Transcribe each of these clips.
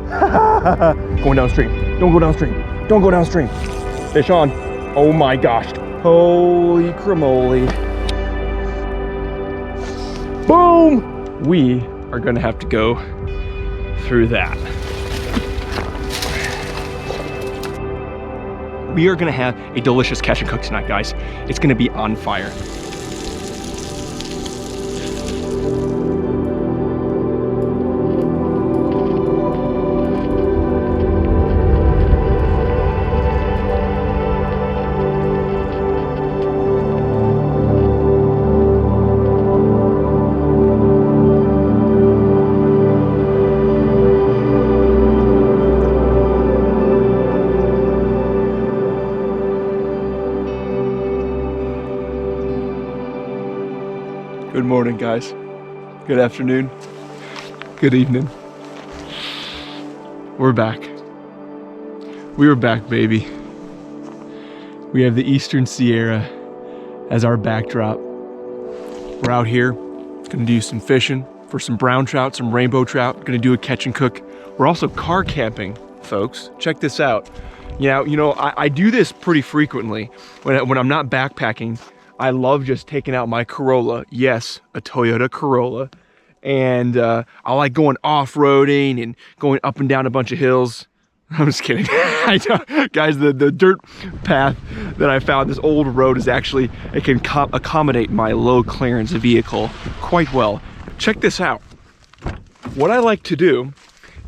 Going downstream. Don't go downstream. Don't go downstream. Fish on. Oh my gosh. Holy cramoly. Boom! We are gonna have to go through that. We are gonna have a delicious catch and cook tonight, guys. It's gonna be on fire. Good morning, guys. Good afternoon. Good evening. We're back. We are back, baby. We have the Eastern Sierra as our backdrop. We're out here, gonna do some fishing for some brown trout, some rainbow trout. Gonna do a catch and cook. We're also car camping, folks. Check this out. Yeah, you know, I do this pretty frequently when I'm not backpacking. I love just taking out my Corolla. Yes, a Toyota Corolla. And I like going off-roading and going up and down a bunch of hills. I'm just kidding. I know, guys, the dirt path that I found, this old road is actually, it can accommodate my low clearance vehicle quite well. Check this out. What I like to do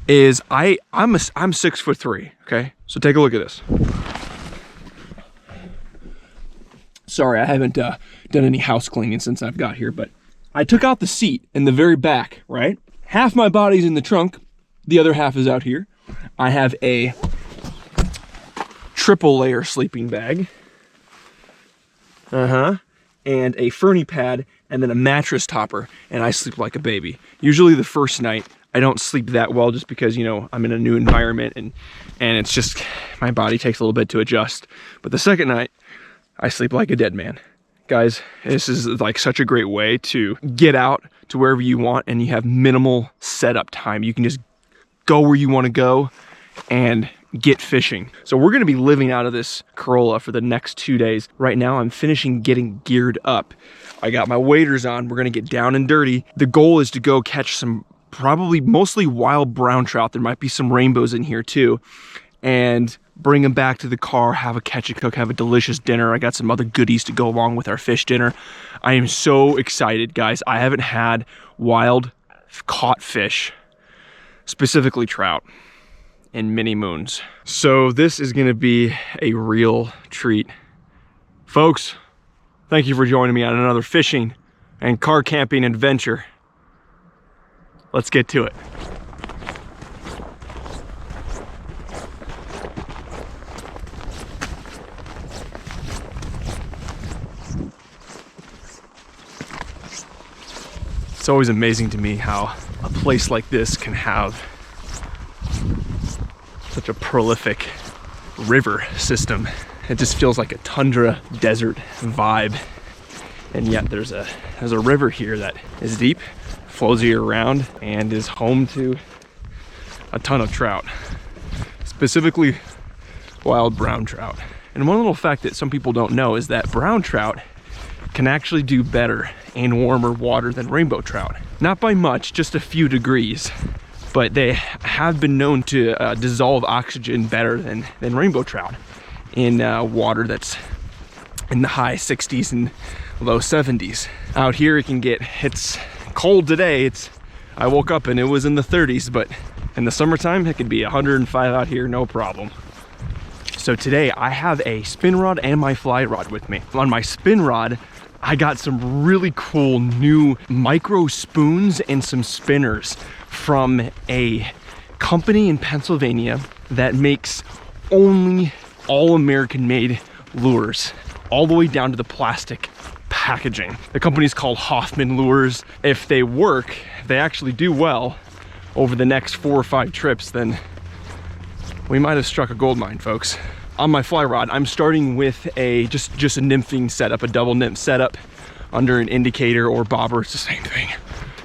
is I'm 6'3", okay? So take a look at this. Sorry, I haven't done any house cleaning since I've got here, but I took out the seat in the very back, right? Half my body's in the trunk, the other half is out here. I have a triple layer sleeping bag. And a ferny pad, and then a mattress topper, and I sleep like a baby. Usually the first night, I don't sleep that well just because, you know, I'm in a new environment and it's just, my body takes a little bit to adjust. But the second night, I sleep like a dead man. Guys, this is like such a great way to get out to wherever you want and you have minimal setup time. You can just go where you want to go and get fishing. So we're gonna be living out of this Corolla for the next 2 days. Right now I'm finishing getting geared up. I got my waders on, we're gonna get down and dirty. The goal is to go catch some probably mostly wild brown trout. There might be some rainbows in here too. And bring them back to the car, have a catch and cook, have a delicious dinner. I got some other goodies to go along with our fish dinner. I am so excited, guys. I haven't had wild caught fish, specifically trout, in many moons. So this is gonna be a real treat. Folks, thank you for joining me on another fishing and car camping adventure. Let's get to it. It's always amazing to me how a place like this can have such a prolific river system. It just feels like a tundra desert vibe. And yet there's a river here that is deep, flows year round, and is home to a ton of trout, specifically wild brown trout. And one little fact that some people don't know is that brown trout can actually do better in warmer water than rainbow trout. Not by much, just a few degrees, but they have been known to dissolve oxygen better than rainbow trout in water that's in the high 60s and low 70s. Out here it's cold today. I woke up and it was in the 30s, but in the summertime it could be 105 out here, no problem. So today I have a spin rod and my fly rod with me. On my spin rod, I got some really cool new micro spoons and some spinners from a company in Pennsylvania that makes only all-American made lures, all the way down to the plastic packaging. The company's called Hoffman Lures. If they work, if they actually do well over the next 4 or 5 trips, then we might have struck a gold mine, folks. On my fly rod, I'm starting with a just a nymphing setup, a double nymph setup under an indicator or bobber. It's the same thing.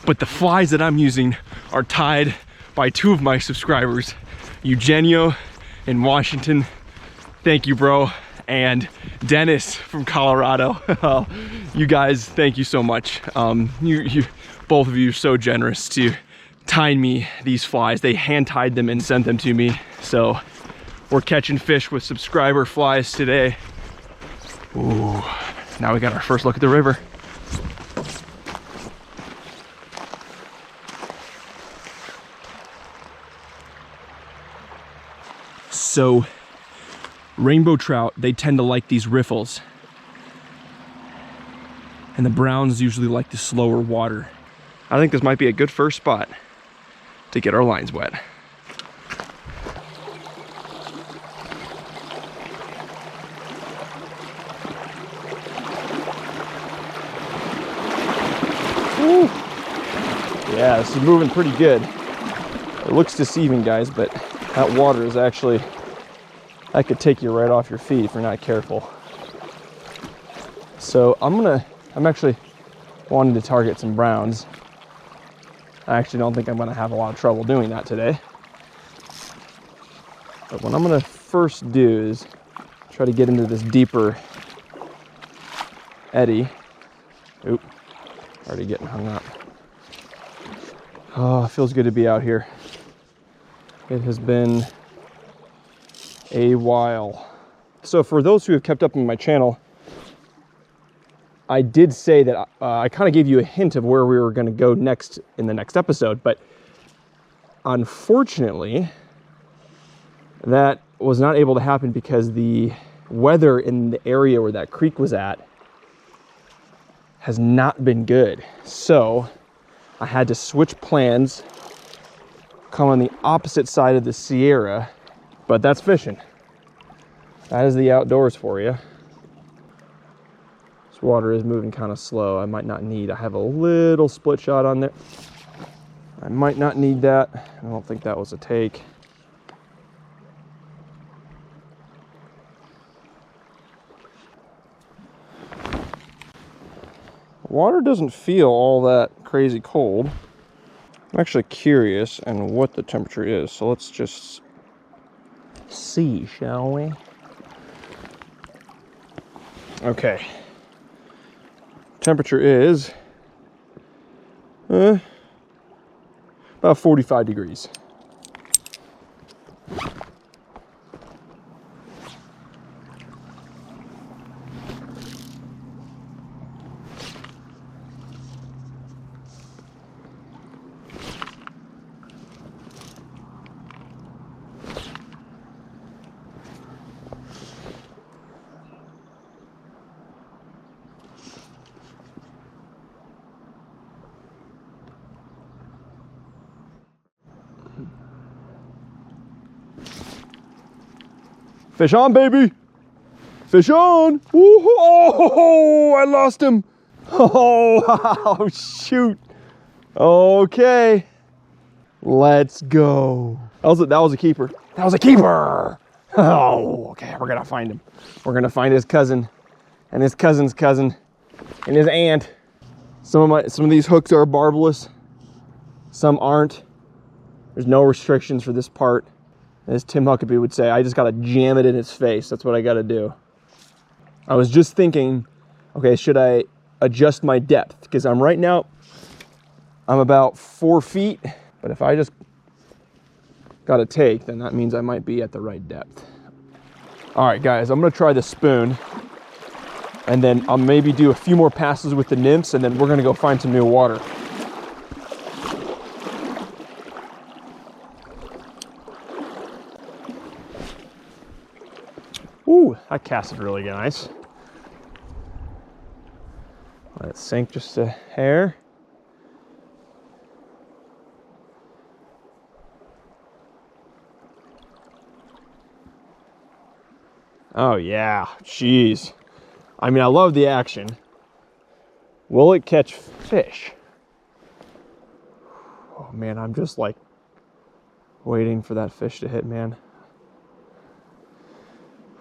But the flies that I'm using are tied by 2 of my subscribers, Eugenio in Washington. Thank you, bro. And Dennis from Colorado. You guys, thank you so much. You both of you are so generous to tying me these flies. They hand tied them and sent them to me. So we're catching fish with subscriber flies today. Ooh, now we got our first look at the river. So rainbow trout, they tend to like these riffles. And the browns usually like the slower water. I think this might be a good first spot to get our lines wet. Woo. Yeah, this is moving pretty good. It looks deceiving, guys, but that water is actually, that could take you right off your feet if you're not careful. So I'm actually wanting to target some browns. I actually don't think I'm gonna have a lot of trouble doing that today. But what I'm gonna first do is try to get into this deeper eddy. Oop, already getting hung up. Oh, it feels good to be out here. It has been a while. So for those who have kept up in my channel, I did say that I kind of gave you a hint of where we were going to go next in the next episode, but unfortunately, that was not able to happen because the weather in the area where that creek was at has not been good. So I had to switch plans, come on the opposite side of the Sierra, but that's fishing. That is the outdoors for you. This water is moving kind of slow. I might not need, I have a little split shot on there. I might not need that. I don't think that was a take. Water doesn't feel all that crazy cold. I'm actually curious and what the temperature is, so let's just see, shall we? Okay. Temperature is about 45 degrees. Fish on, baby! Fish on! Woo-hoo. Oh, I lost him! Oh, shoot! Okay, let's go. That was a keeper. That was a keeper! Oh, okay, we're gonna find him. We're gonna find his cousin, and his cousin's cousin, and his aunt. Some of these hooks are barbless, some aren't. There's no restrictions for this part. As Tim Huckabee would say, I just gotta jam it in his face. That's what I gotta do. I was just thinking, okay, should I adjust my depth? Because right now, I'm about 4 feet, but if I just got a take, then that means I might be at the right depth. All right, guys, I'm gonna try the spoon, and then I'll maybe do a few more passes with the nymphs, and then we're gonna go find some new water. Ooh, that casted really nice. Let it sink just a hair. Oh yeah, jeez. I mean, I love the action. Will it catch fish? Oh man, I'm just like waiting for that fish to hit, man.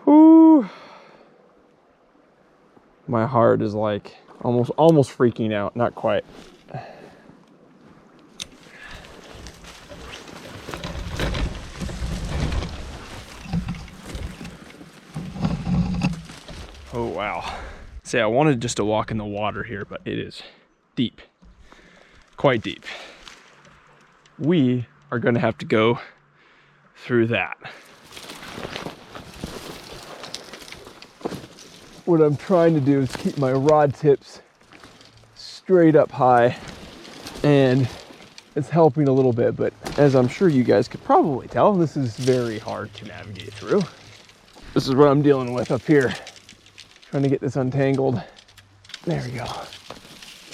Whew. My heart is like almost freaking out. Not quite. Oh, wow. See, I wanted just to walk in the water here, but it is deep, quite deep. We are gonna have to go through that. What I'm trying to do is keep my rod tips straight up high, and it's helping a little bit, but as I'm sure you guys could probably tell, this is very hard to navigate through. This is what I'm dealing with up here. Trying to get this untangled. There we go.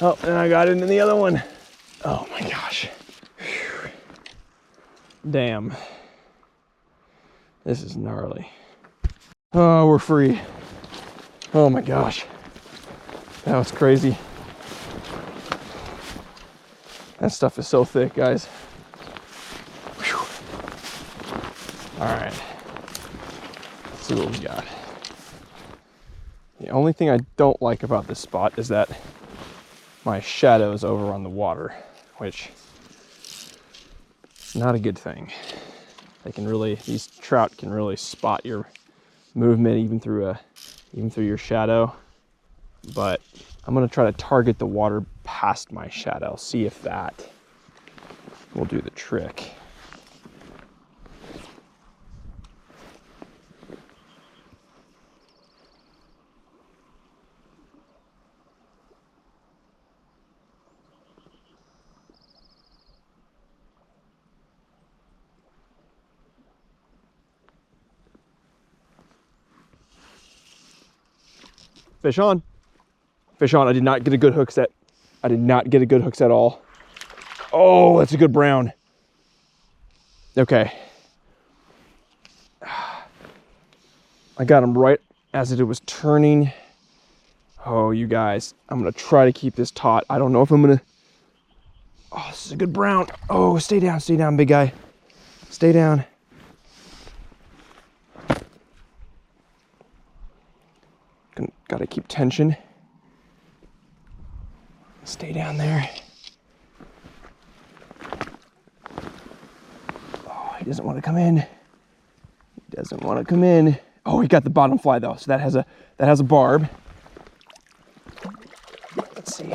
Oh, and I got into the other one. Oh my gosh. Whew. Damn. This is gnarly. Oh, we're free. Oh my gosh. That was crazy. That stuff is so thick, guys. Whew. All right. Let's see what we got. The only thing I don't like about this spot is that my shadow is over on the water, which is not a good thing. These trout can really spot your movement even through your shadow. But I'm gonna try to target the water past my shadow, see if that will do the trick. Fish on. Fish on. I did not get a good hook set. I did not get a good hook set at all. Oh, that's a good brown. Okay. I got him right as it was turning. Oh, you guys, I'm gonna try to keep this taut. I don't know if I'm gonna. Oh, this is a good brown. Oh, stay down, big guy. Stay down. Gotta keep tension. Stay down there. Oh, he doesn't want to come in. He doesn't want to come in. Oh, he got the bottom fly though, so that has a barb. Let's see.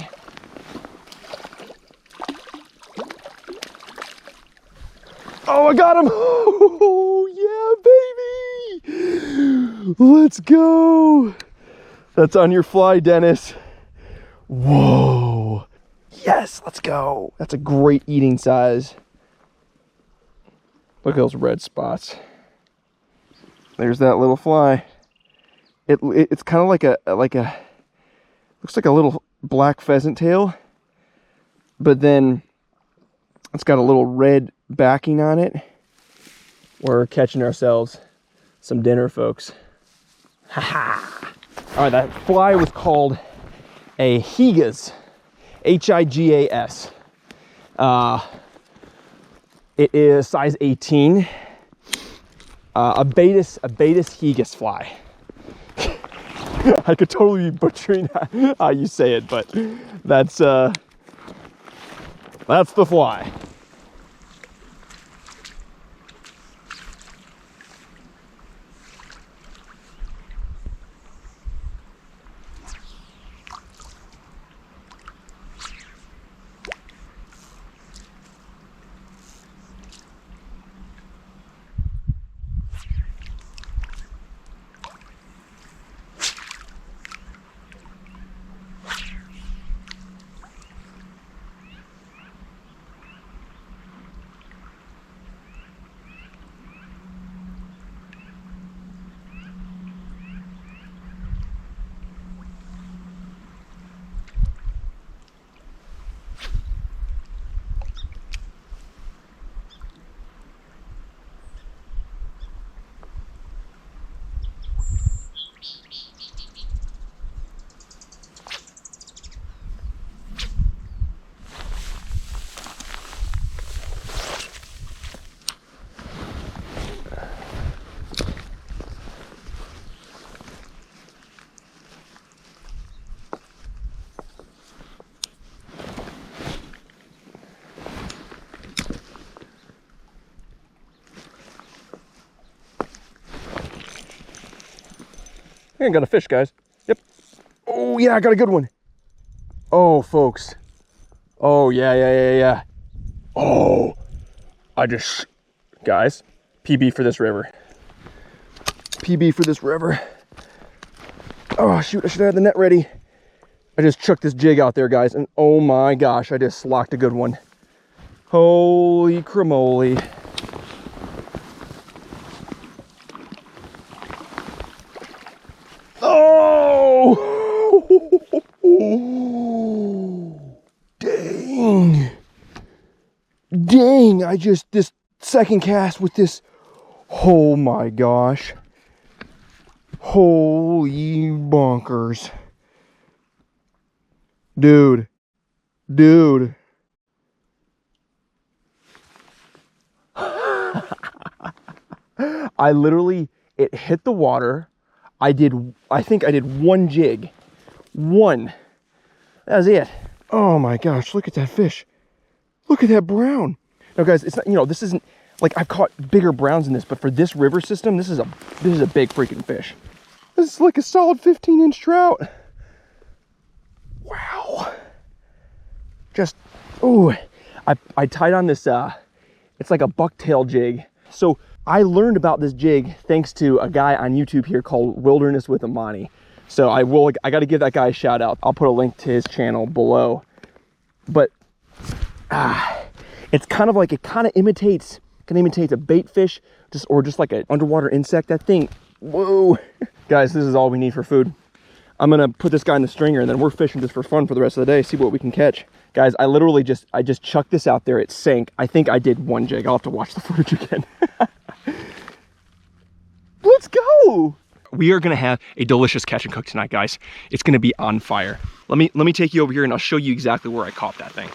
Oh, I got him! Oh, yeah, baby! Let's go! That's on your fly, Dennis. Whoa. Yes, let's go. That's a great eating size. Look at those red spots. There's that little fly. It's kind of like a looks like a little black pheasant tail, but then it's got a little red backing on it. We're catching ourselves some dinner, folks. Ha ha. All right, that fly was called a Higas, H-I-G-A-S. It is size 18. A Baetis Higas fly. I could totally be butchering how you say it, but that's the fly. I got a fish, guys. Oh yeah, I got a good one. Oh, folks. Oh, yeah. Oh, guys, PB for this river. PB for this river. Oh, shoot, I should have had the net ready. I just chucked this jig out there, guys, and oh my gosh, I just locked a good one. Holy cramoly. Oh! Dang. Dang, this second cast with this, oh my gosh. Holy bonkers. Dude. I literally, it hit the water. I think I did one jig. One. That was it. Oh my gosh, look at that fish. Look at that brown. Now guys, it's not, you know, this isn't, like I've caught bigger browns than this, but for this river system, this is a big freaking fish. This is like a solid 15-inch trout. Wow. Just, ooh. I tied on this, it's like a bucktail jig. So I learned about this jig thanks to a guy on YouTube here called Wilderness with Amani. So I got to give that guy a shout out. I'll put a link to his channel below. But it's kind of like, it kind of imitates a bait fish, or just like an underwater insect. That thing, whoa. Guys, this is all we need for food. I'm gonna put this guy in the stringer and then we're fishing just for fun for the rest of the day, see what we can catch. Guys, I just chucked this out there, it sank. I think I did one jig. I'll have to watch the footage again. Let's go. We are gonna have a delicious catch and cook tonight, guys. It's gonna be on fire. Let me take you over here and I'll show you exactly where I caught that thing.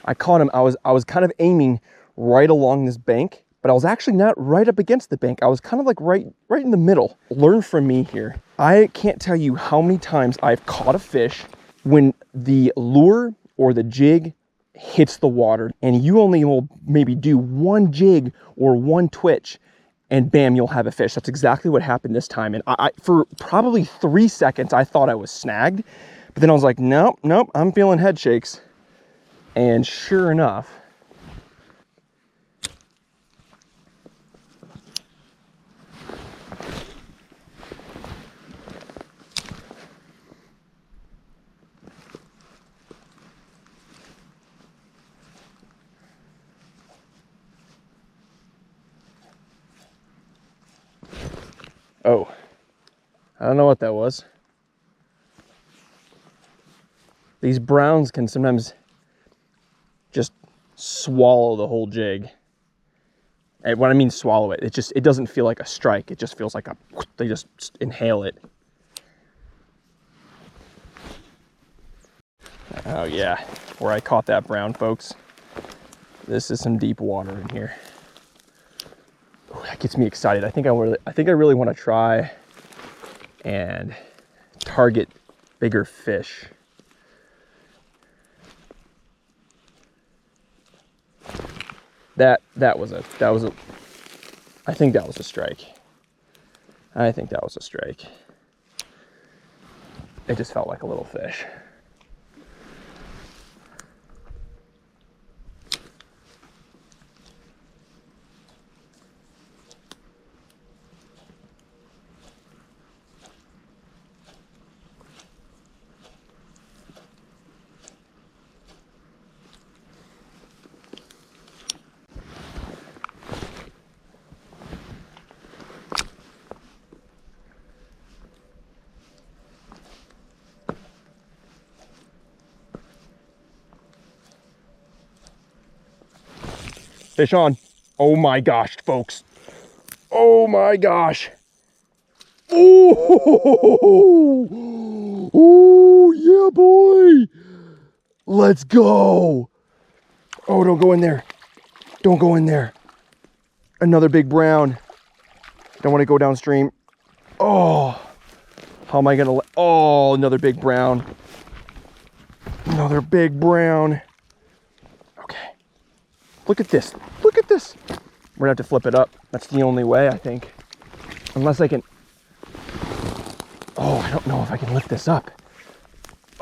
I caught him, I was kind of aiming right along this bank, but I was actually not right up against the bank. I was kind of like right in the middle. Learn from me here. I can't tell you how many times I've caught a fish when the lure or the jig hits the water and you only will maybe do one jig or one twitch and bam, you'll have a fish. That's exactly what happened this time. And I for probably 3 seconds, I thought I was snagged, but then I was like, nope, I'm feeling head shakes. And sure enough, oh, I don't know what that was. These browns can sometimes just swallow the whole jig. And when I mean swallow it, it doesn't feel like a strike. It just feels like they just inhale it. Oh yeah, where I caught that brown, folks. This is some deep water in here. Ooh, that gets me excited. I think I really want to try and target bigger fish. That was a I think that was a strike. I think that was a strike. It just felt like a little fish. Fish on. Oh my gosh, folks. Oh my gosh. Oh, oh yeah, boy. Let's go. Oh, don't go in there. Don't go in there. Another big brown. Don't want to go downstream. Oh, how am I going to oh, another big brown. Another big brown. Okay. Look at this. Look at this. We're gonna have to flip it up. That's the only way, I think. Unless I can, oh, I don't know if I can lift this up.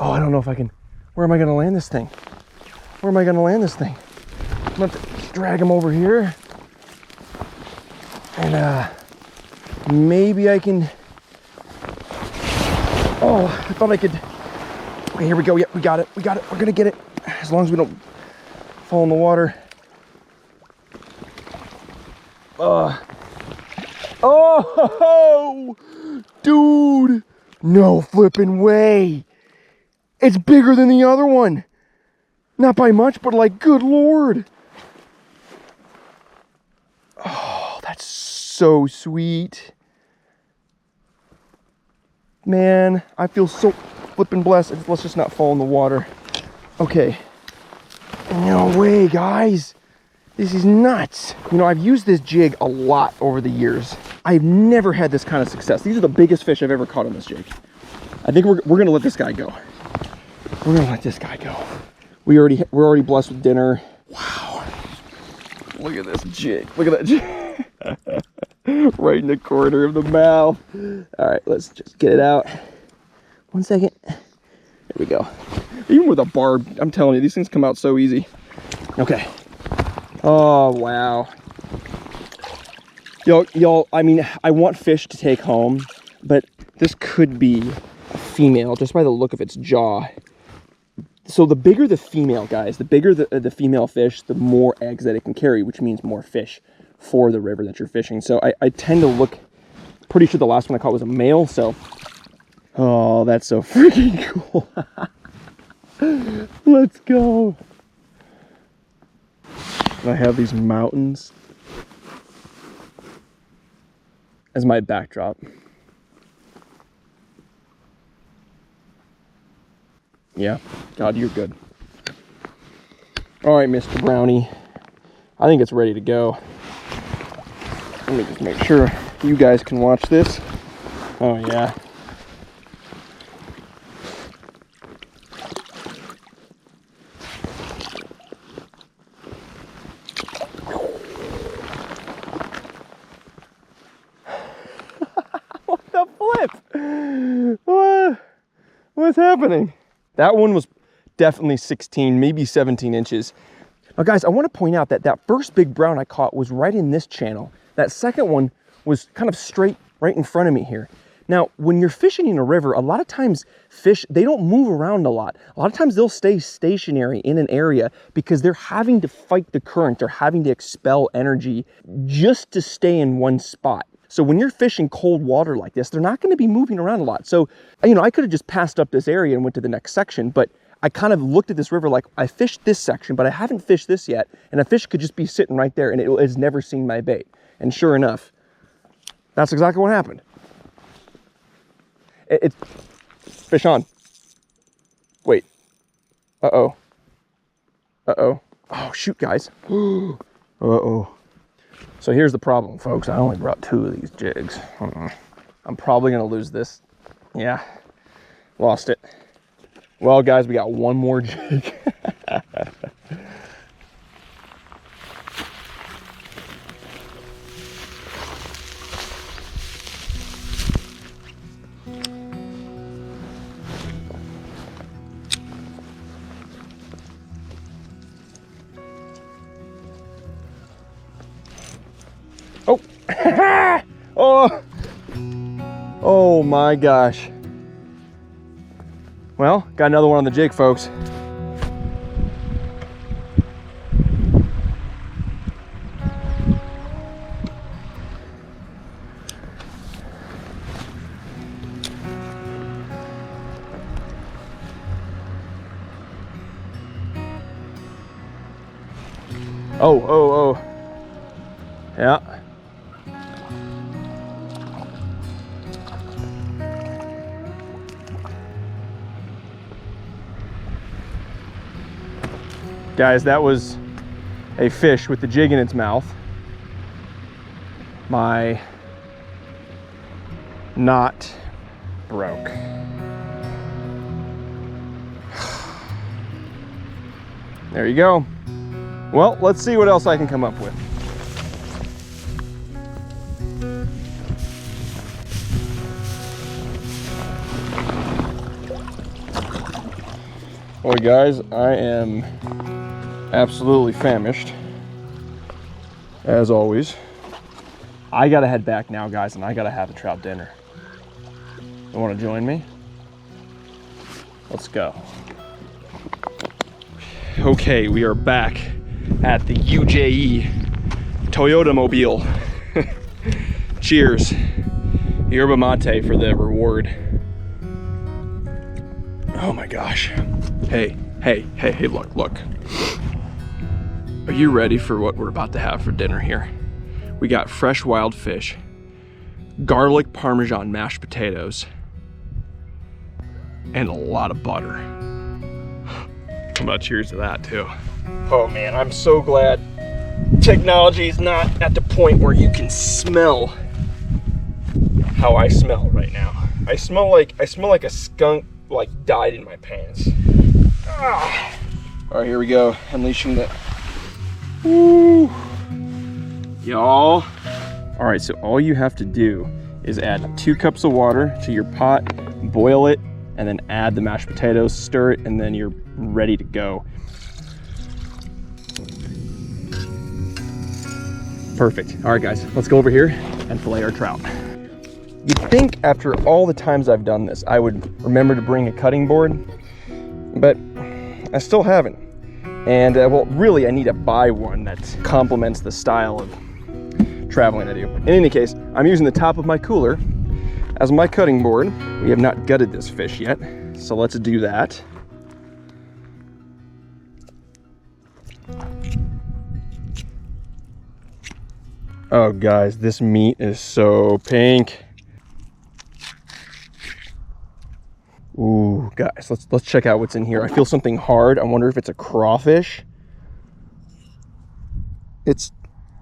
Oh, I don't know if I can. Where am I gonna land this thing? Where am I gonna land this thing? I'm gonna have to drag him over here. And maybe I can. Oh, I thought I could. Okay, here we go. Yep, we got it. We got it. We're gonna get it. As long as we don't fall in the water. Oh, dude. No flipping way. It's bigger than the other one. Not by much, but like, good Lord. Oh, that's so sweet. Man, I feel so flipping blessed. Let's just not fall in the water. Okay. No way, guys. This is nuts. You know, I've used this jig a lot over the years. I've never had this kind of success. These are the biggest fish I've ever caught on this jig. I think we're gonna let this guy go. We're gonna let this guy go. We're already blessed with dinner. Wow. Look at this jig. Look at that jig. Right in the corner of the mouth. All right, let's just get it out. 1 second. There we go. Even with a barb, I'm telling you, these things come out so easy. Okay. Oh, wow. Y'all, I mean, I want fish to take home, but this could be a female just by the look of its jaw. So the bigger the female, guys, the bigger the female fish, the more eggs that it can carry, which means more fish for the river that you're fishing. So I tend to look, pretty sure the last one I caught was a male, so. Oh, that's so freaking cool. Let's go. I have these mountains as my backdrop. Yeah, God, you're good. All right, Mr. Brownie. I think it's ready to go. Let me just make sure you guys can watch this. Oh, yeah. What the flip? What's happening? That one was definitely 16, maybe 17 inches. Now guys, I want to point out that that first big brown I caught was right in this channel. That second one was kind of straight right in front of me here. Now, when you're fishing in a river, a lot of times fish, they don't move around a lot. A lot of times they'll stay stationary in an area because they're having to fight the current. They're having to expel energy just to stay in one spot. So when you're fishing cold water like this, they're not going to be moving around a lot. So, you know, I could have just passed up this area and went to the next section, but I kind of looked at this river like, I fished this section, but I haven't fished this yet. And a fish could just be sitting right there and it has never seen my bait. And sure enough, that's exactly what happened. It's fish on. Wait. Uh-oh. Uh-oh. Oh, shoot, guys. Uh-oh. So here's the problem, folks. I only brought 2 of these jigs. I'm probably going to lose this. Yeah, lost it. Well, guys, we got 1 more jig. Oh. Oh. Oh my gosh. Well, got another one on the jig, folks. Oh. Yeah. Guys, that was a fish with the jig in its mouth. My knot broke. There you go. Well, let's see what else I can come up with. Boy, guys, I am absolutely famished, as always. I gotta head back now, guys, and I gotta have a trout dinner. You wanna join me? Let's go. Okay, we are back at the UJE Toyota Mobile. Cheers. Yerba mate for the reward. Oh my gosh. Hey, look. Are you ready for what we're about to have for dinner here? We got fresh wild fish, garlic Parmesan mashed potatoes, and a lot of butter. How about cheers to that too? Oh man, I'm so glad technology is not at the point where you can smell how I smell right now. I smell like a skunk like died in my pants. Ah. All right, here we go. Unleashing the, woo, y'all. All right, so all you have to do is add 2 cups of water to your pot, boil it, and then add the mashed potatoes, stir it, and then you're ready to go. Perfect. All right, guys, let's go over here and fillet our trout. You'd think after all the times I've done this, I would remember to bring a cutting board, but I still haven't. And well, really, I need to buy one that complements the style of traveling I do. In any case, I'm using the top of my cooler as my cutting board. We have not gutted this fish yet, so let's do that. Oh guys, this meat is so pink. Ooh, guys, let's check out what's in here. I feel something hard. I wonder if it's a crawfish.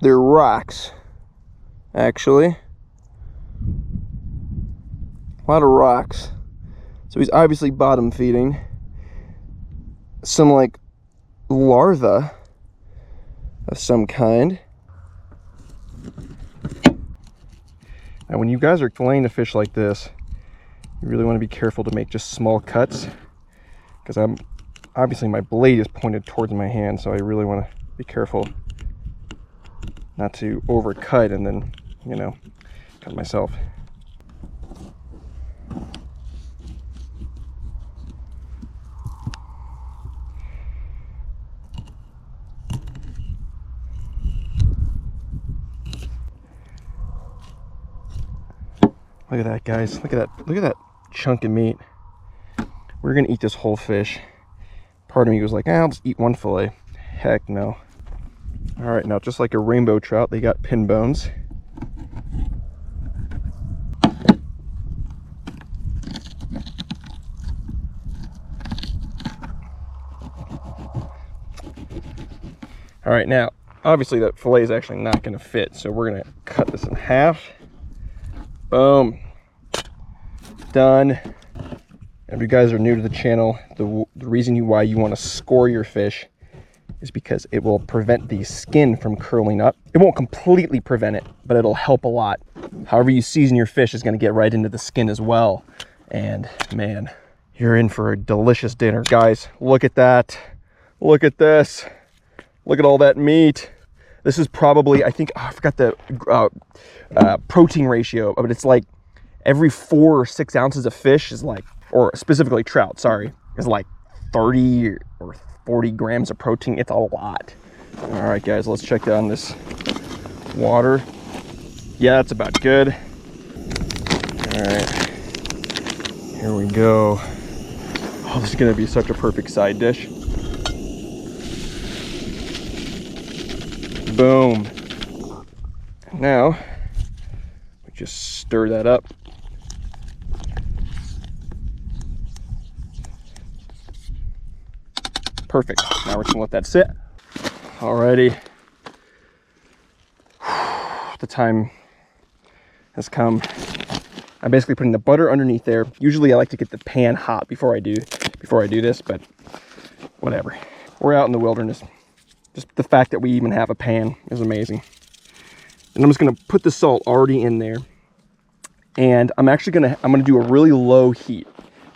They're rocks, actually. A lot of rocks. So he's obviously bottom feeding. Some like larva of some kind. Now when you guys are filleting a fish like this, you really want to be careful to make just small cuts, because obviously my blade is pointed towards my hand, so I really want to be careful not to overcut and then, you know, cut myself. Look at that, guys. Look at that chunk of meat. We're gonna eat this whole fish. Part of me was like, I'll just eat one fillet. Heck no. All right, now just like a rainbow trout, they got pin bones. All right, now obviously that fillet is actually not gonna fit, so we're gonna cut this in half. Boom. Done. And if you guys are new to the channel, the reason why you want to score your fish is because it will prevent the skin from curling up. It won't completely prevent it, but it'll help a lot. However you season your fish is going to get right into the skin as well. And man, you're in for a delicious dinner. Guys, look at that. Look at this. Look at all that meat. This is probably, I think, I forgot the protein ratio, but it's like every 4 or 6 ounces of fish is like, or specifically trout, sorry, is like 30 or 40 grams of protein. It's a lot. All right, guys, let's check down this water. Yeah, that's about good. All right, here we go. Oh, this is gonna be such a perfect side dish. Boom. Now, we just stir that up. Perfect. Now we're just gonna let that sit. Alrighty. The time has come. I'm basically putting the butter underneath there. Usually I like to get the pan hot before I do this, but whatever. We're out in the wilderness. Just the fact that we even have a pan is amazing. And I'm just gonna put the salt already in there. And I'm gonna do a really low heat,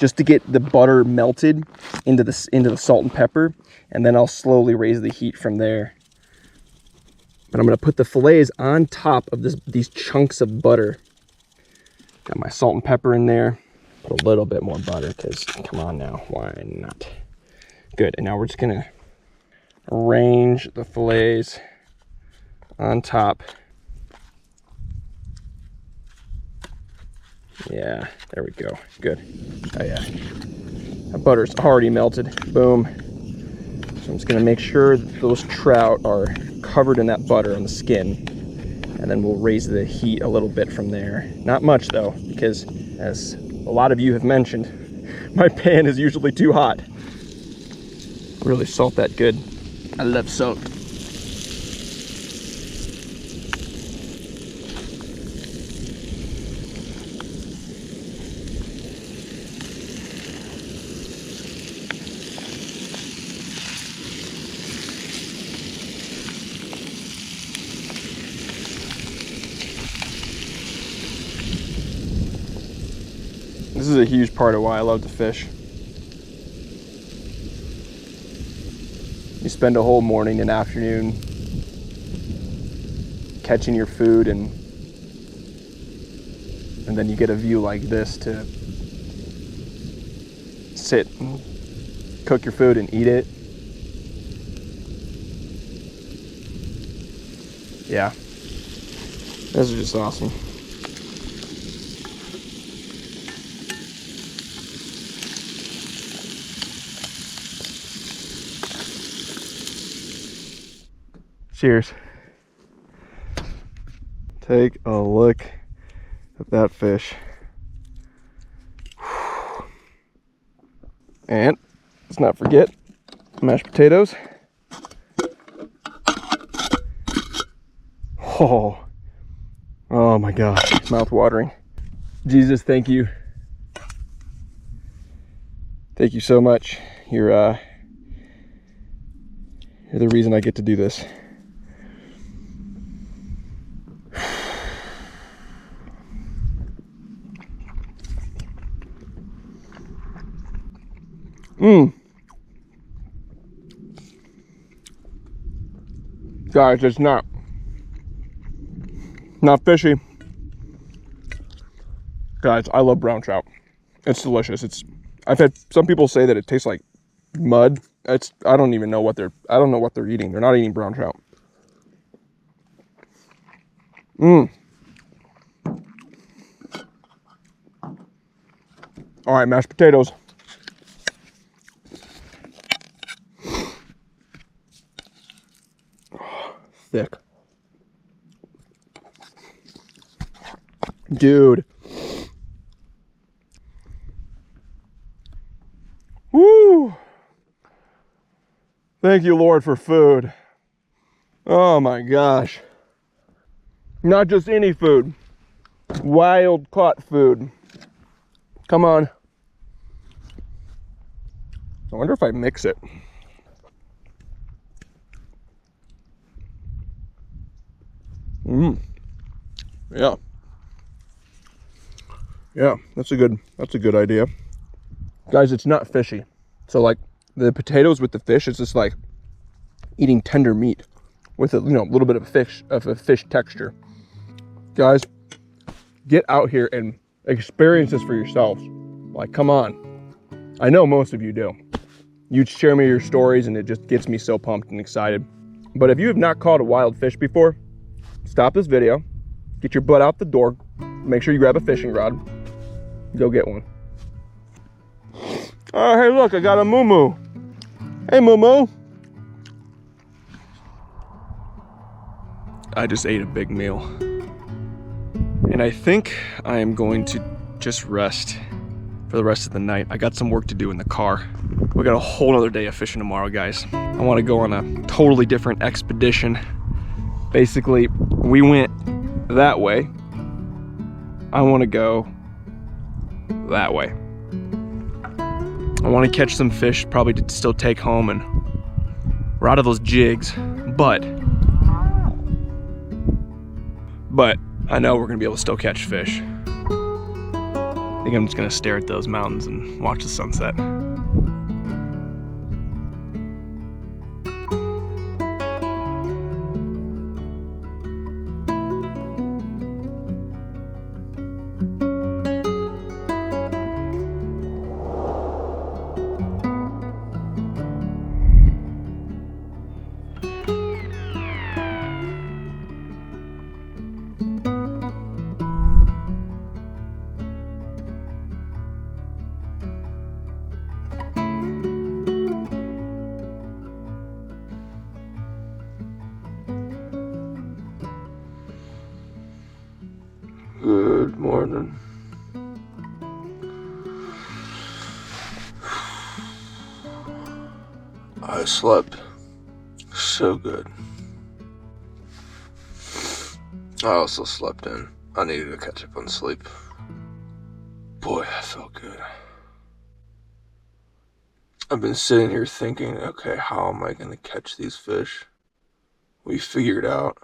just to get the butter melted into the salt and pepper, and then I'll slowly raise the heat from there. But I'm gonna put the fillets on top of these chunks of butter. Got my salt and pepper in there. Put a little bit more butter, because come on now, why not? Good, and now we're just gonna arrange the fillets on top. Yeah, there we go, good. Oh yeah, that butter's already melted, boom. So I'm just gonna make sure that those trout are covered in that butter on the skin, and then we'll raise the heat a little bit from there. Not much though, because as a lot of you have mentioned, my pan is usually too hot. Really salt that good. I love salt. This is a huge part of why I love to fish. You spend a whole morning and afternoon catching your food, and then you get a view like this to sit and cook your food and eat it. Yeah, this is just awesome. Cheers. Take a look at that fish. And let's not forget mashed potatoes. Oh my gosh, mouth watering. Jesus, thank you. Thank you so much. You're the reason I get to do this. Guys, it's not fishy. Guys, I love brown trout. It's delicious. I've had some people say that it tastes like mud. I don't even know what they're eating. They're not eating brown trout. All right, mashed potatoes. Thick. Dude. Woo! Thank you, Lord, for food. Oh my gosh. Not just any food. Wild caught food. Come on. I wonder if I mix it. Yeah. Yeah, that's a good idea. Guys, it's not fishy. So like the potatoes with the fish, it's just like eating tender meat with a little bit of a fish texture. Guys, get out here and experience this for yourselves. Like, come on. I know most of you do. You share me your stories and it just gets me so pumped and excited. But if you have not caught a wild fish before, stop this video, get your butt out the door, make sure you grab a fishing rod, go get one. Oh, hey look, I got a moo-moo. Hey moo-moo. I just ate a big meal. And I think I am going to just rest for the rest of the night. I got some work to do in the car. We got a whole other day of fishing tomorrow, guys. I want to go on a totally different expedition. Basically, we went that way. I want to go that way. I want to catch some fish, probably to still take home, and we're out of those jigs, but I know we're gonna be able to still catch fish. I think I'm just gonna stare at those mountains and watch the sunset. Good morning. I slept so good. I also slept in. I needed to catch up on sleep. Boy, that felt good. I've been sitting here thinking, okay, how am I going to catch these fish? We figured out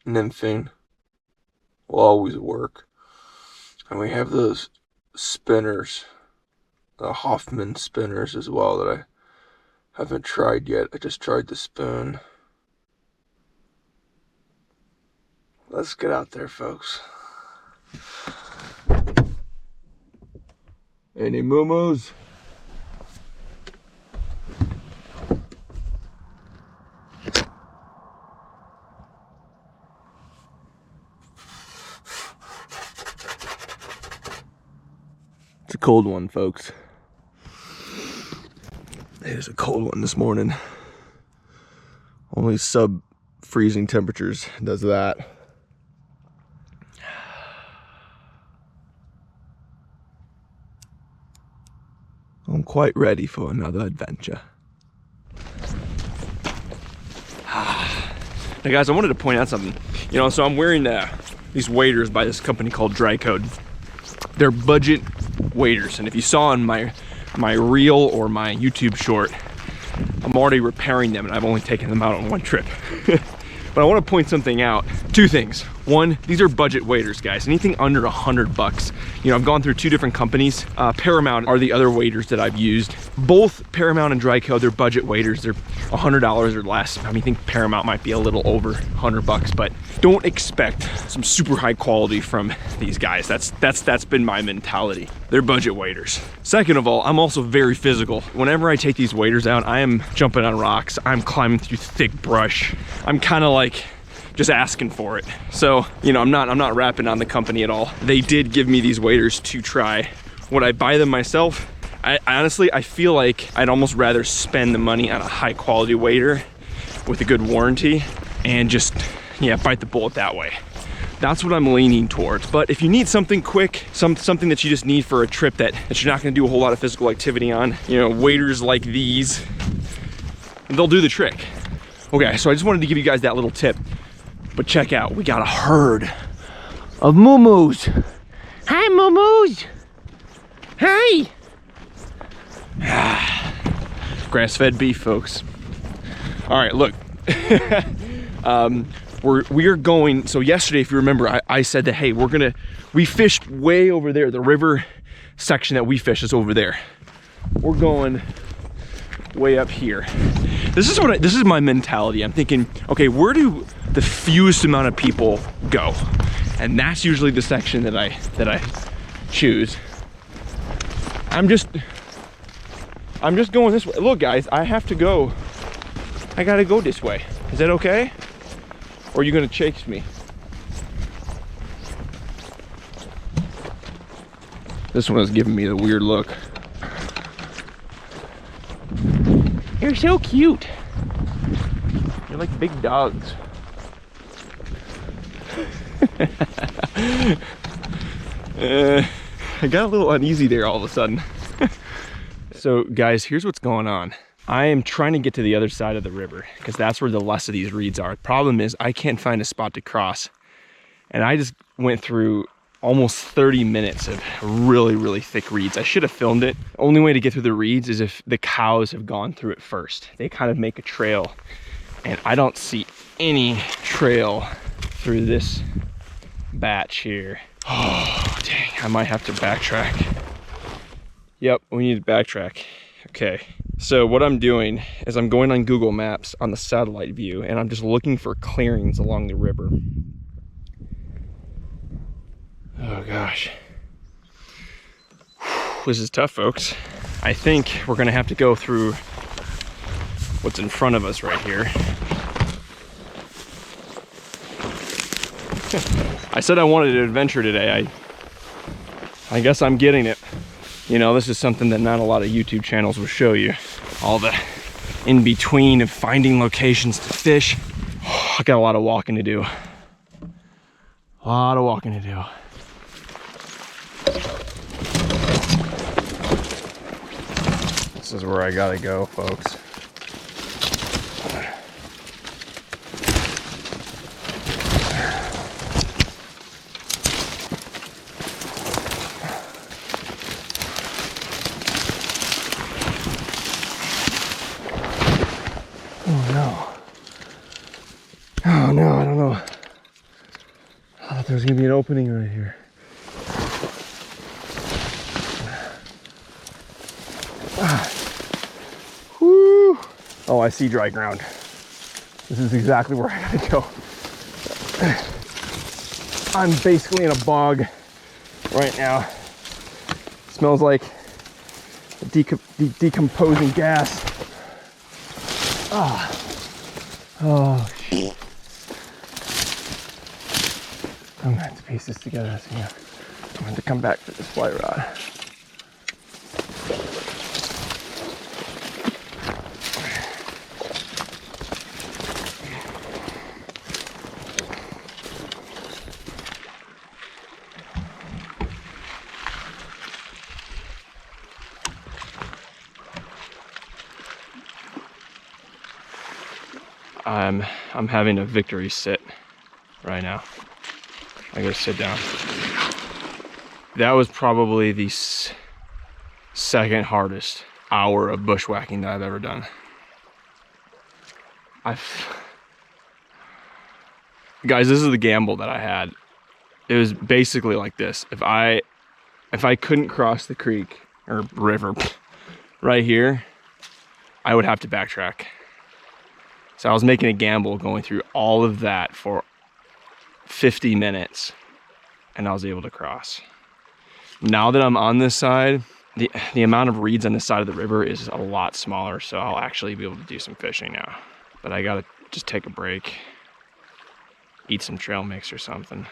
nymphing will always work. And we have those spinners, the Hoffman spinners as well, that I haven't tried yet. I just tried the spoon. Let's get out there, folks. Any moo-moos? It's a cold one, folks. It is a cold one this morning. Only sub-freezing temperatures does that. I'm quite ready for another adventure. Now guys, I wanted to point out something. You know, so I'm wearing these waders by this company called Trout. They're budget waders, and if you saw in my reel or my YouTube short, I'm already repairing them and I've only taken them out on one trip. But I want to point something out. Two things. One, these are budget waders, guys. Anything under $100. You know, I've gone through two different companies. Paramount are the other waders that I've used. Both Paramount and Dryco, they're budget waders. They're $100 or less. I mean, I think Paramount might be a little over $100, but don't expect some super high quality from these guys. That's been my mentality. They're budget waders. Second of all, I'm also very physical. Whenever I take these waders out, I am jumping on rocks. I'm climbing through thick brush. I'm kind of like just asking for it. So, you know, I'm not rapping on the company at all. They did give me these waders to try. Would I buy them myself? I honestly feel like I'd almost rather spend the money on a high quality wader with a good warranty and just, yeah, bite the bullet that way. That's what I'm leaning towards. But if you need something quick, something that you just need for a trip that you're not gonna do a whole lot of physical activity on, you know, waders like these, they'll do the trick. Okay, so I just wanted to give you guys that little tip. But check out, we got a herd of moo-moos. Hi, moo-moos. Hi. Grass-fed beef, folks. All right, look. We are going, so yesterday, if you remember, I said that, hey, we fished way over there. The river section that we fish is over there. We're going way up here. This is my mentality. I'm thinking, okay, where do the fewest amount of people go? And that's usually the section that I choose. I'm just going this way. Look, guys, I gotta go this way. Is that okay? Or are you gonna chase me? This one is giving me the weird look. You're so cute. You're like big dogs. I got a little uneasy there all of a sudden. So guys, here's what's going on. I am trying to get to the other side of the river because that's where the less of these reeds are. The problem is I can't find a spot to cross. And I just went through almost 30 minutes of really, really thick reeds. I should have filmed it. The only way to get through the reeds is if the cows have gone through it first. They kind of make a trail. And I don't see any trail through this batch here. Oh, dang, I might have to backtrack. Yep, we need to backtrack. Okay, so what I'm doing is I'm going on Google Maps on the satellite view, and I'm just looking for clearings along the river. Oh gosh. This is tough, folks. I think we're gonna have to go through what's in front of us right here. I said I wanted an adventure today. I guess I'm getting it. You know, this is something that not a lot of YouTube channels will show you. All the in-between of finding locations to fish. I got a lot of walking to do. A lot of walking to do. This is where I gotta go, folks. Oh no, I don't know. I thought there was gonna be an opening right here. Woo. Oh, I see dry ground. This is exactly where I gotta go. I'm basically in a bog right now. Smells like decomposing gas. Oh, shit. I'm gonna have to piece this together. So yeah, I'm gonna have to come back for this fly rod. I'm having a victory sit right now. I gotta sit down. That was probably the second hardest hour of bushwhacking that I've ever done. Guys, this is the gamble that I had. It was basically like this. If I couldn't cross the creek or river right here, I would have to backtrack. So I was making a gamble going through all of that for 50 minutes, and I was able to cross. Now that I'm on this side, the amount of reeds on this side of the river is a lot smaller, so I'll actually be able to do some fishing now. But I gotta just take a break, eat some trail mix or something,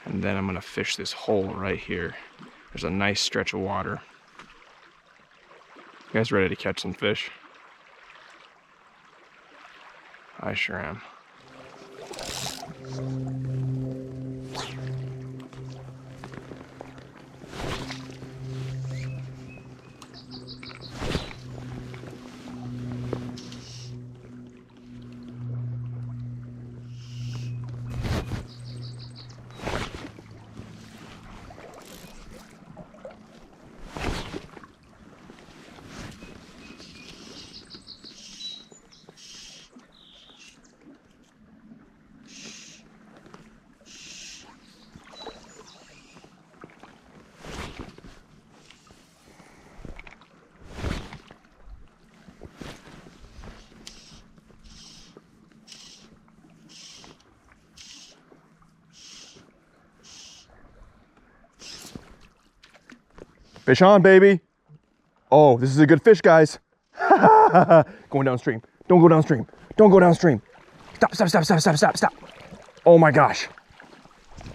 and then I'm gonna fish this hole right here. There's a nice stretch of water. You guys ready to catch some fish? I sure am. Fish on, baby. Oh, this is a good fish, guys. Going downstream. Don't go downstream. Don't go downstream. Stop, stop, stop, stop, stop, stop, stop. Oh my gosh.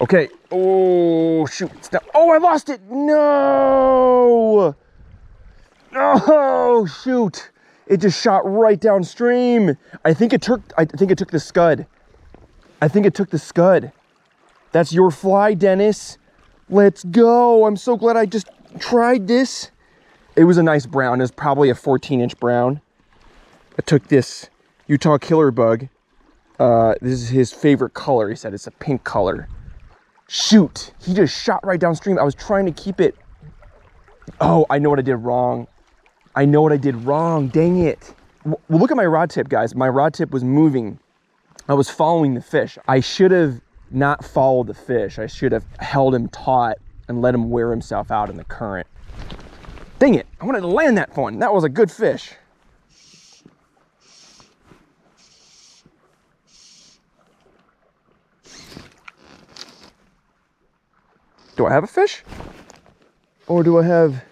Okay. Oh, shoot. Stop. Oh, I lost it. No. Oh, shoot. It just shot right downstream. I think it took the scud. I think it took the scud. That's your fly, Dennis. Let's go. I'm so glad I just tried this. It was a nice brown. It was probably a 14-inch brown. I took this Utah killer bug. This is his favorite color. He said it's a pink color. Shoot, he just shot right downstream. I was trying to keep it. Oh, I know what I did wrong. I know what I did wrong. Dang it. Well, look at my rod tip, guys. My rod tip was moving. I was following the fish. I should have not followed the fish. I should have held him taut and let him wear himself out in the current. Dang it, I wanted to land that one. That was a good fish. Do I have a fish? Or do I have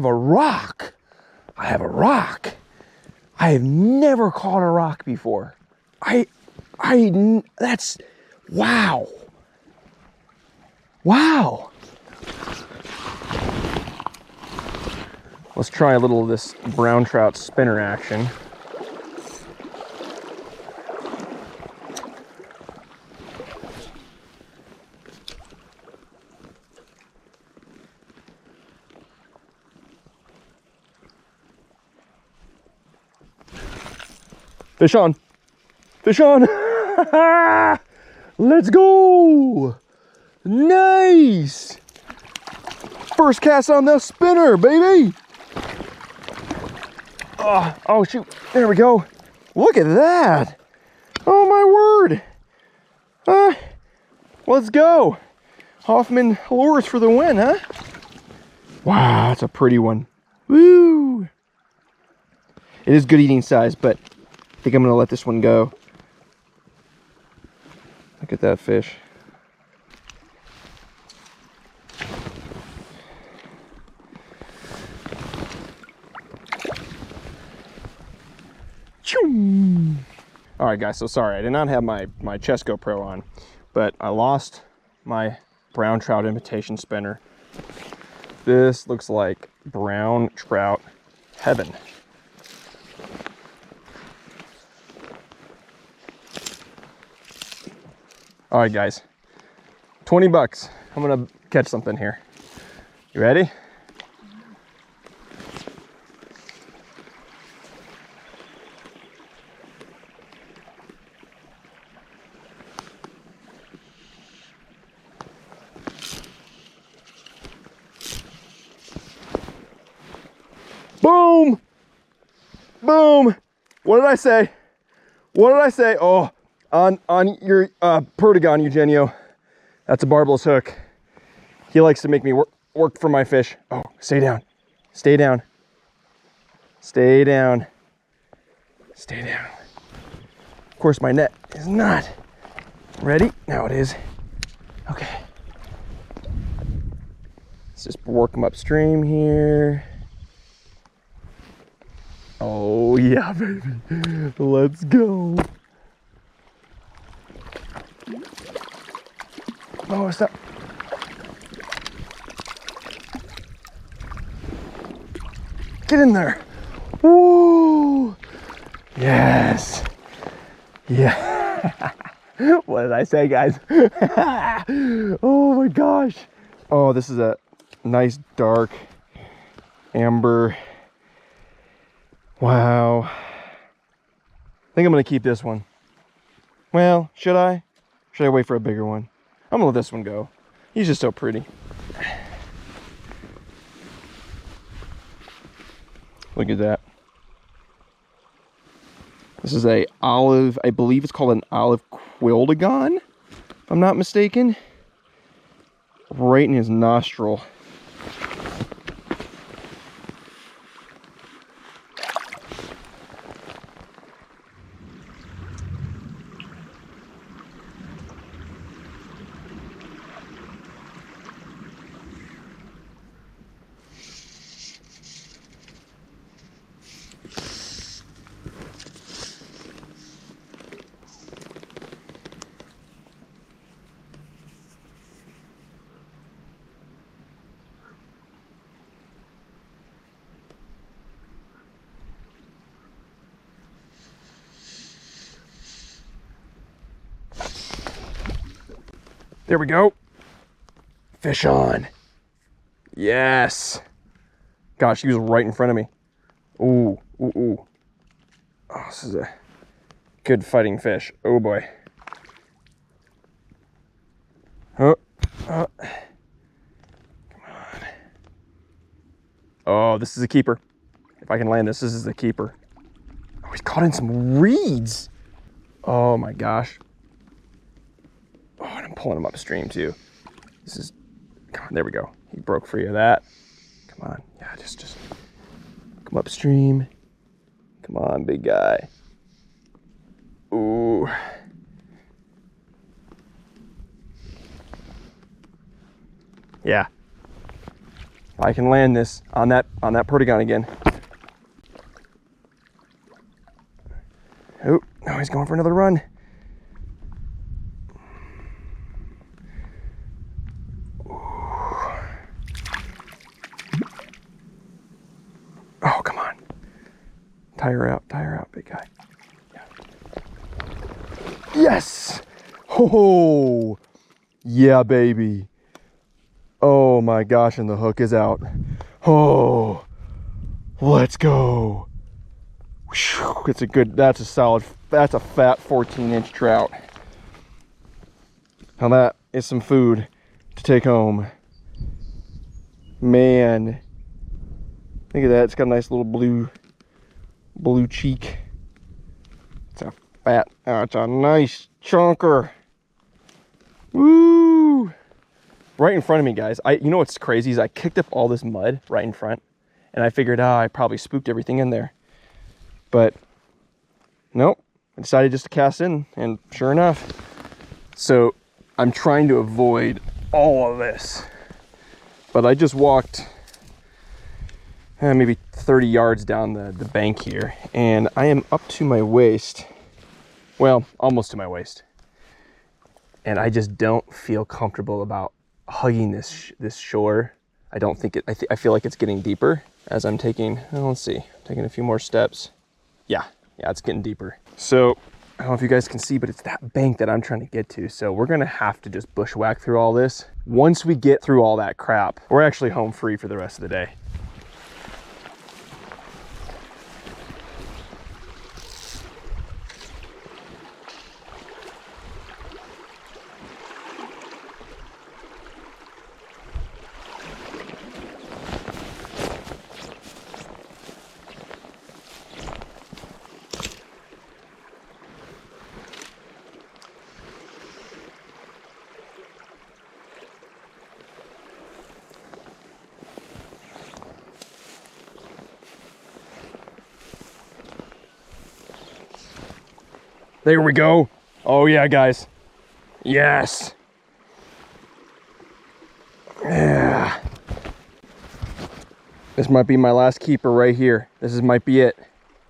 a rock? I have a rock. I have never caught a rock before. That's, wow. Wow. Let's try a little of this brown trout spinner action. Fish on. Fish on. Let's go. Nice. First cast on the spinner, baby. Oh, shoot. There we go. Look at that. Oh, my word. Let's go. Hoffman lures for the win, huh? Wow, that's a pretty one. Woo. It is good eating size, but I think I'm going to let this one go. Look at that fish. All right, guys, so sorry, I did not have my chest GoPro on, but I lost my brown trout imitation spinner. This looks like brown trout heaven. All right, guys, 20 bucks. I'm gonna catch something here. You ready? Boom! Boom! What did I say? What did I say? Oh, on your Perdigon, Eugenio. That's a barbless hook. He likes to make me work for my fish. Oh, stay down. Stay down. Stay down. Stay down. Of course, my net is not ready. Now it is. Okay. Let's just work them upstream here. Oh, yeah, baby. Let's go. Oh, stop. Get in there. Woo. Yes. Yeah. What did I say, guys? Oh my gosh. Oh, this is a nice dark amber. Wow. I think I'm gonna keep this one. Well, should I? Should I wait for a bigger one? I'm gonna let this one go. He's just so pretty. Look at that. This is a olive, I believe it's called an olive quildagon, if I'm not mistaken. Right in his nostril. There we go. Fish on. Yes. Gosh, he was right in front of me. Ooh, ooh, ooh. Oh, this is a good fighting fish. Oh boy. Oh, oh. Come on. Oh, this is a keeper. If I can land this, this is a keeper. Oh, he's caught in some reeds. Oh my gosh. Oh, and I'm pulling him upstream too. This is, come on, there we go. He broke free of that. upstream. Come on, big guy. Ooh. Yeah. I can land this on that Perdigon again. Oh, now he's going for another run. Oh, come on. Tire out, big guy. Yeah. Yes! Oh, yeah, baby. Oh my gosh, and the hook is out. Oh, let's go. It's a good, that's a solid, that's a fat 14-inch trout. Now that is some food to take home. Man, look at that, it's got a nice little blue cheek. It's a fat, oh, it's a nice chunker. Woo! Right in front of me, guys. You know what's crazy is I kicked up all this mud right in front, and I figured, I probably spooked everything in there. But nope, I decided just to cast in, and sure enough. So I'm trying to avoid all of this, but I just walked maybe 30 yards down the bank here, and I am up to my waist. Well, almost to my waist. And I just don't feel comfortable about hugging this shore. I don't think it, I feel like it's getting deeper as I'm taking, let's see, taking a few more steps. Yeah, it's getting deeper. So I don't know if you guys can see, but it's that bank that I'm trying to get to. So we're gonna have to just bushwhack through all this. Once we get through all that crap, we're actually home free for the rest of the day. There we go. Oh yeah, guys. Yes. Yeah. This might be my last keeper right here. Might be it.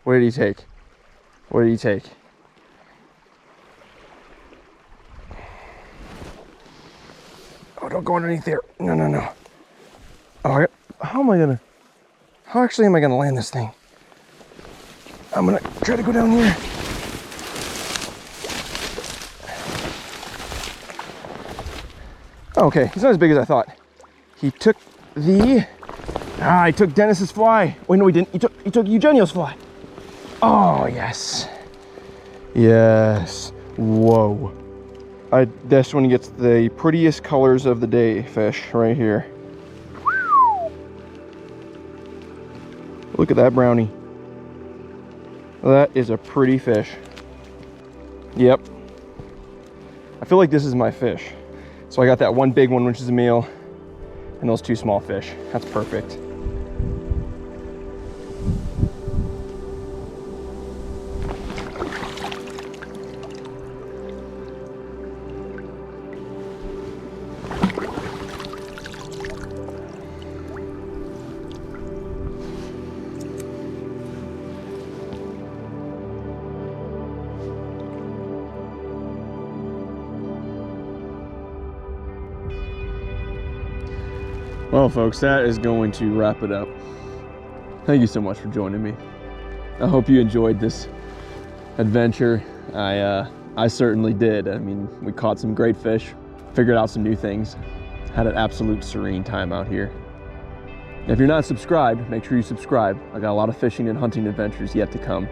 What did he take? What did he take? Oh, don't go underneath there. No. Oh, how actually am I gonna land this thing? I'm gonna try to go down here. Okay, he's not as big as I thought. He took I took Dennis's fly. Wait, no, he didn't. He took Eugenio's fly. Oh, yes. Yes. Whoa. This one gets the prettiest colors of the day fish right here. Look at that brownie. That is a pretty fish. Yep. I feel like this is my fish. So I got that one big one, which is a meal, and those two small fish. That's perfect. Well, folks, that is going to wrap it up. Thank you so much for joining me. I hope you enjoyed this adventure. I certainly did. I mean, we caught some great fish, figured out some new things, had an absolute serene time out here. If you're not subscribed, make sure you subscribe. I got a lot of fishing and hunting adventures yet to come.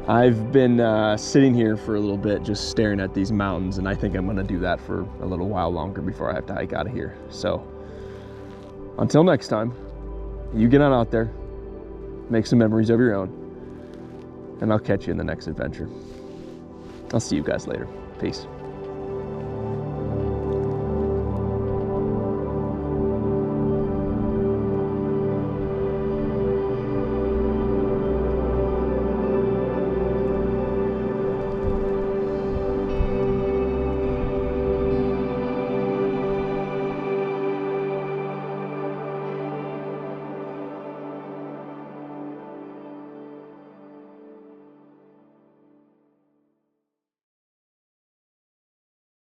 I've been sitting here for a little bit just staring at these mountains, and I think I'm gonna do that for a little while longer before I have to hike out of here. So until next time, you get on out there, make some memories of your own, and I'll catch you in the next adventure. I'll see you guys later. Peace.